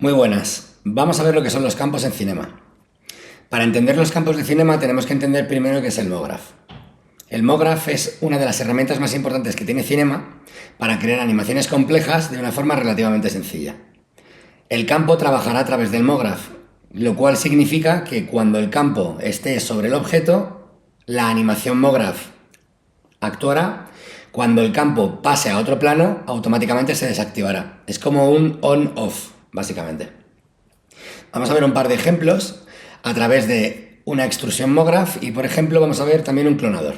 Muy buenas. Vamos a ver lo que son los campos en Cinema. Para entender los campos de Cinema tenemos que entender primero qué es el MoGraph. El MoGraph es una de las herramientas más importantes que tiene Cinema para crear animaciones complejas de una forma relativamente sencilla. El campo trabajará a través del MoGraph, lo cual significa que cuando el campo esté sobre el objeto, la animación MoGraph actuará. Cuando el campo pase a otro plano, automáticamente se desactivará. Es como un on-off, básicamente. Vamos a ver un par de ejemplos a través de una extrusión MoGraph y, por ejemplo, vamos a ver también un clonador.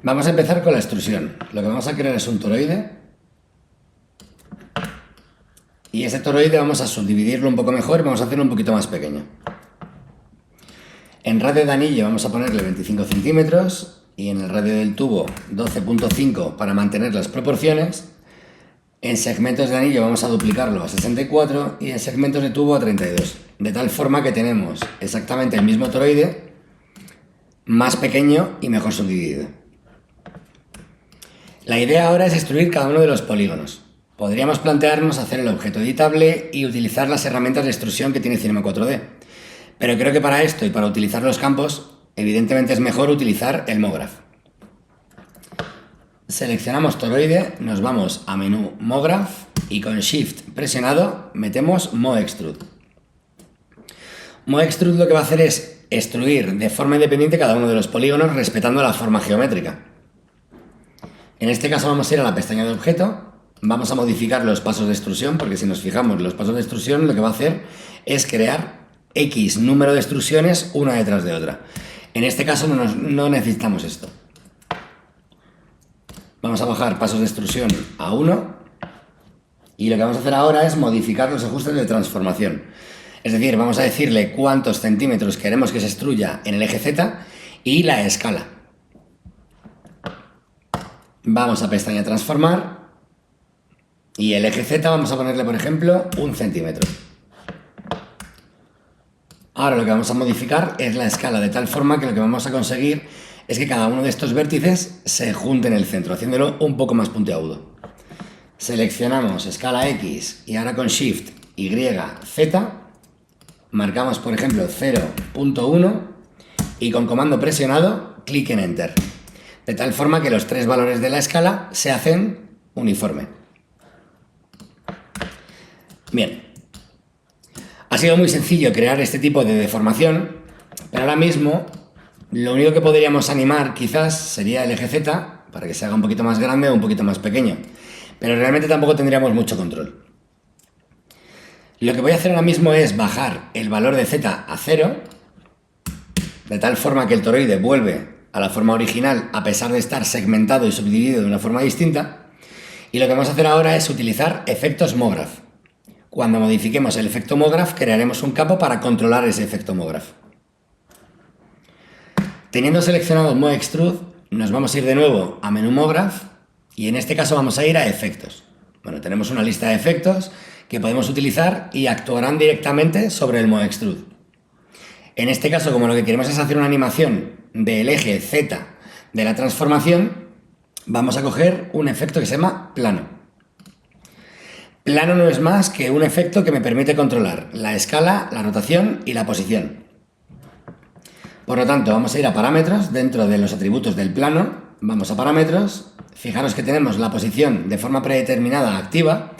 Vamos a empezar con la extrusión. Lo que vamos a crear es un toroide. Y ese toroide vamos a subdividirlo un poco mejor y vamos a hacerlo un poquito más pequeño. En radio de anillo vamos a ponerle 25 centímetros y en el radio del tubo 12.5 para mantener las proporciones. En segmentos de anillo vamos a duplicarlo a 64 y en segmentos de tubo a 32. De tal forma que tenemos exactamente el mismo toroide, más pequeño y mejor subdividido. La idea ahora es extruir cada uno de los polígonos. Podríamos plantearnos hacer el objeto editable y utilizar las herramientas de extrusión que tiene Cinema 4D. Pero creo que para esto y para utilizar los campos, evidentemente es mejor utilizar el MoGraph. Seleccionamos toroide, nos vamos a menú MoGraph y con Shift presionado metemos MoExtrude. MoExtrude lo que va a hacer es extruir de forma independiente cada uno de los polígonos respetando la forma geométrica. En este caso vamos a ir a la pestaña de objeto, vamos a modificar los pasos de extrusión, porque si nos fijamos los pasos de extrusión lo que va a hacer es crear X número de extrusiones una detrás de otra. En este caso no necesitamos esto. Vamos a bajar pasos de extrusión a 1 y lo que vamos a hacer ahora es modificar los ajustes de transformación. Es decir, vamos a decirle cuántos centímetros queremos que se extruya en el eje Z y la escala. Vamos a pestaña transformar y el eje Z vamos a ponerle, por ejemplo, 1 centímetro. Ahora lo que vamos a modificar es la escala, de tal forma que lo que vamos a conseguir es que cada uno de estos vértices se junte en el centro, haciéndolo un poco más puntiagudo. Seleccionamos escala X y ahora con Shift Y, Z, marcamos por ejemplo 0.1 y con comando presionado, clic en Enter. De tal forma que los tres valores de la escala se hacen uniforme. Bien. Ha sido muy sencillo crear este tipo de deformación, pero ahora mismo lo único que podríamos animar quizás sería el eje Z para que se haga un poquito más grande o un poquito más pequeño, pero realmente tampoco tendríamos mucho control. Lo que voy a hacer ahora mismo es bajar el valor de Z a 0, de tal forma que el toroide vuelve a la forma original a pesar de estar segmentado y subdividido de una forma distinta, y lo que vamos a hacer ahora es utilizar efectos MoGraph. Cuando modifiquemos el efecto MoGraph, crearemos un campo para controlar ese efecto MoGraph. Teniendo seleccionado MoExtrude, nos vamos a ir de nuevo a menú MoGraph y en este caso vamos a ir a efectos. Bueno, tenemos una lista de efectos que podemos utilizar y actuarán directamente sobre el MoExtrude. En este caso, como lo que queremos es hacer una animación del eje Z de la transformación, vamos a coger un efecto que se llama plano. Plano no es más que un efecto que me permite controlar la escala, la rotación y la posición. Por lo tanto, vamos a ir a parámetros dentro de los atributos del plano. Vamos a parámetros. Fijaros que tenemos la posición de forma predeterminada activa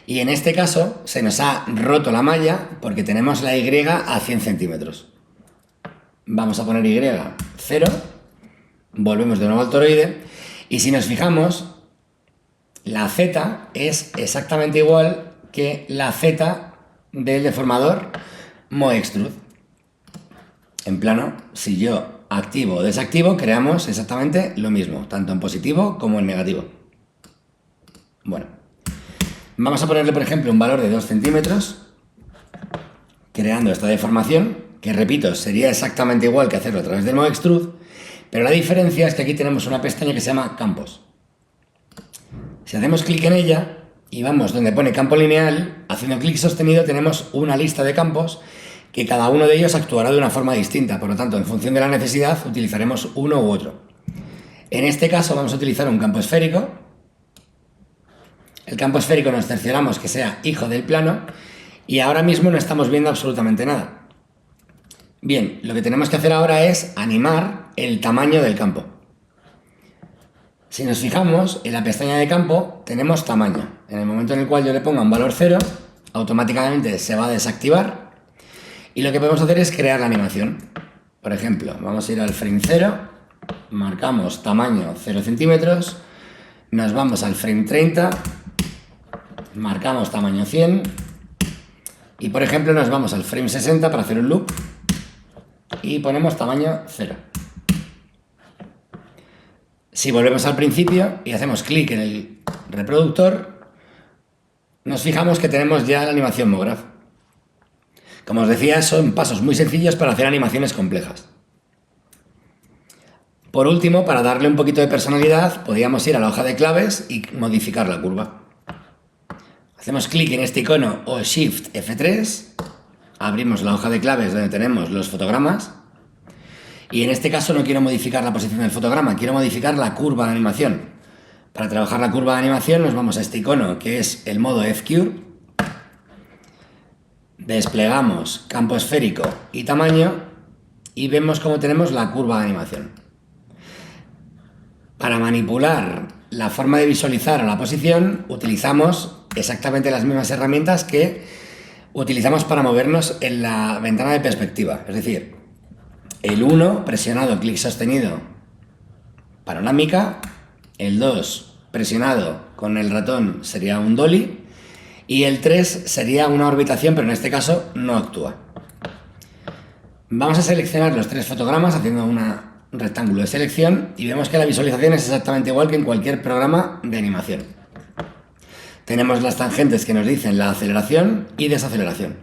y en este caso se nos ha roto la malla porque tenemos la Y a 100 centímetros. Vamos a poner Y 0. Volvemos de nuevo al toroide y si nos fijamos, la Z es exactamente igual que la Z del deformador MoExtrude. En plano, si yo activo o desactivo, creamos exactamente lo mismo, tanto en positivo como en negativo. Bueno, vamos a ponerle, por ejemplo, un valor de 2 centímetros, creando esta deformación, que repito, sería exactamente igual que hacerlo a través del MoExtrude, pero la diferencia es que aquí tenemos una pestaña que se llama Campos. Si hacemos clic en ella y vamos donde pone campo lineal, haciendo clic sostenido tenemos una lista de campos que cada uno de ellos actuará de una forma distinta, por lo tanto, en función de la necesidad utilizaremos uno u otro. En este caso vamos a utilizar un campo esférico El campo esférico nos cercioramos que sea hijo del plano y ahora mismo no estamos viendo absolutamente nada. Bien, lo que tenemos que hacer ahora es animar el tamaño del campo. Si nos fijamos, en la pestaña de campo tenemos tamaño. En el momento en el cual yo le ponga un valor 0, automáticamente se va a desactivar y lo que podemos hacer es crear la animación. Por ejemplo, vamos a ir al frame 0, marcamos tamaño 0 centímetros, nos vamos al frame 30, marcamos tamaño 100 y por ejemplo nos vamos al frame 60 para hacer un loop y ponemos tamaño 0. Si volvemos al principio y hacemos clic en el reproductor, nos fijamos que tenemos ya la animación MoGraph. Como os decía, son pasos muy sencillos para hacer animaciones complejas. Por último, para darle un poquito de personalidad, podríamos ir a la hoja de claves y modificar la curva. Hacemos clic en este icono o Shift F3, abrimos la hoja de claves donde tenemos los fotogramas y en este caso no quiero modificar la posición del fotograma, quiero modificar la curva de animación. Para trabajar la curva de animación nos vamos a este icono que es el modo F-Curve, desplegamos campo esférico y tamaño y vemos cómo tenemos la curva de animación. Para manipular la forma de visualizar a la posición utilizamos exactamente las mismas herramientas que utilizamos para movernos en la ventana de perspectiva, es decir, el 1 presionado, clic sostenido, panorámica, el 2 presionado con el ratón sería un dolly y el 3 sería una orbitación, pero en este caso no actúa. Vamos a seleccionar los 3 fotogramas haciendo un rectángulo de selección y vemos que la visualización es exactamente igual que en cualquier programa de animación. Tenemos las tangentes que nos dicen la aceleración y desaceleración.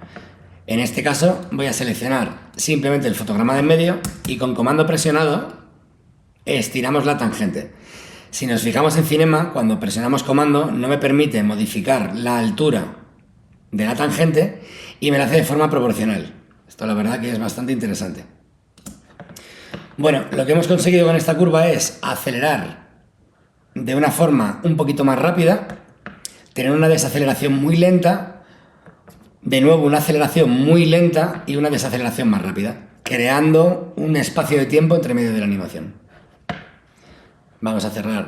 En este caso voy a seleccionar simplemente el fotograma de en medio y con comando presionado estiramos la tangente. Si nos fijamos en Cinema, cuando presionamos comando no me permite modificar la altura de la tangente y me la hace de forma proporcional. Esto la verdad que es bastante interesante. Bueno, lo que hemos conseguido con esta curva es acelerar de una forma un poquito más rápida, tener una desaceleración muy lenta, de nuevo una aceleración muy lenta y una desaceleración más rápida, creando un espacio de tiempo entre medio de la animación. Vamos a cerrar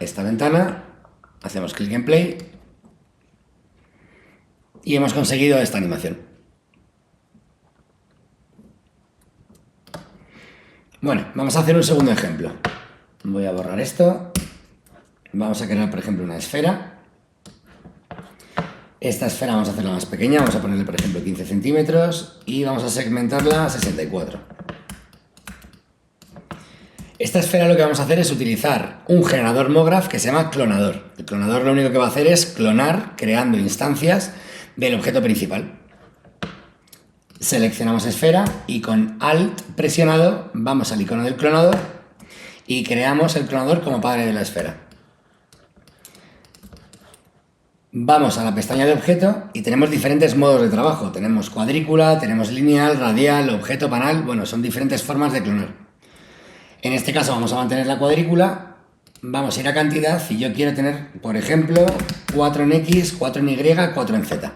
esta ventana, hacemos clic en play y hemos conseguido esta animación. Bueno, vamos a hacer un segundo ejemplo. Voy a borrar esto. Vamos a crear, por ejemplo, una esfera. Esta esfera vamos a hacerla más pequeña, vamos a ponerle, por ejemplo, 15 centímetros y vamos a segmentarla a 64. Esta esfera lo que vamos a hacer es utilizar un generador MoGraph que se llama clonador. El clonador lo único que va a hacer es clonar creando instancias del objeto principal. Seleccionamos esfera y con Alt presionado vamos al icono del clonador y creamos el clonador como padre de la esfera. Vamos a la pestaña de objeto y tenemos diferentes modos de trabajo. Tenemos cuadrícula, tenemos lineal, radial, objeto, panal. Bueno, son diferentes formas de clonar. En este caso vamos a mantener la cuadrícula. Vamos a ir a cantidad y yo quiero tener, por ejemplo, 4 en X, 4 en Y, 4 en Z.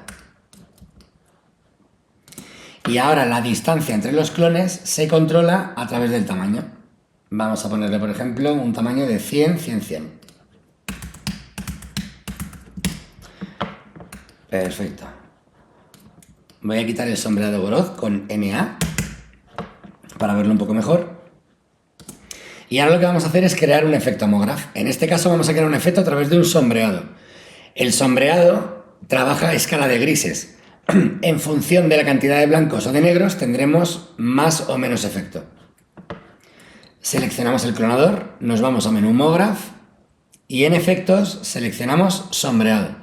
Y ahora la distancia entre los clones se controla a través del tamaño. Vamos a ponerle, por ejemplo, un tamaño de 100, 100, 100. Perfecto. Voy a quitar el sombreado Goroz con NA para verlo un poco mejor. Y ahora lo que vamos a hacer es crear un efecto MoGraph. En este caso vamos a crear un efecto a través de un sombreado. El sombreado trabaja a escala de grises. En función de la cantidad de blancos o de negros tendremos más o menos efecto. Seleccionamos el clonador, nos vamos a menú MoGraph y en efectos seleccionamos sombreado.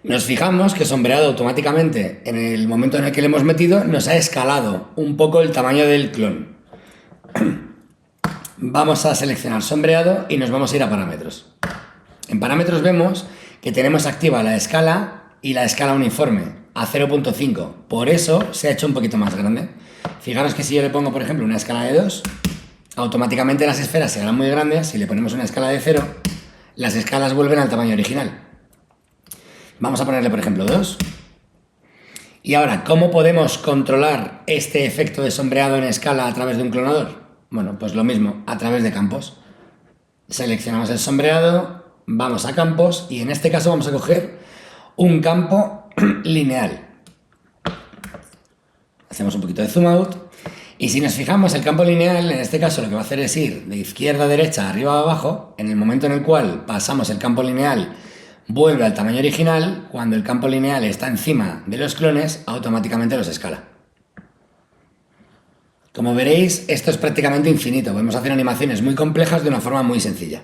Nos fijamos que sombreado automáticamente, en el momento en el que le hemos metido, nos ha escalado un poco el tamaño del clon. Vamos a seleccionar sombreado y nos vamos a ir a parámetros. En parámetros vemos que tenemos activa la escala y la escala uniforme a 0.5. Por eso se ha hecho un poquito más grande. Fijaros que si yo le pongo, por ejemplo, una escala de 2, automáticamente las esferas se harán muy grandes. Si le ponemos una escala de 0, las escalas vuelven al tamaño original. Vamos a ponerle, por ejemplo, 2. Y ahora, ¿cómo podemos controlar este efecto de sombreado en escala a través de un clonador? Bueno, pues lo mismo, a través de campos. Seleccionamos el sombreado, vamos a campos y en este caso vamos a coger un campo lineal. Hacemos un poquito de zoom out y si nos fijamos el campo lineal, en este caso lo que va a hacer es ir de izquierda a derecha, arriba a abajo. En el momento en el cual pasamos el campo lineal, vuelve al tamaño original. Cuando el campo lineal está encima de los clones, automáticamente los escala. Como veréis, esto es prácticamente infinito. Podemos hacer animaciones muy complejas de una forma muy sencilla.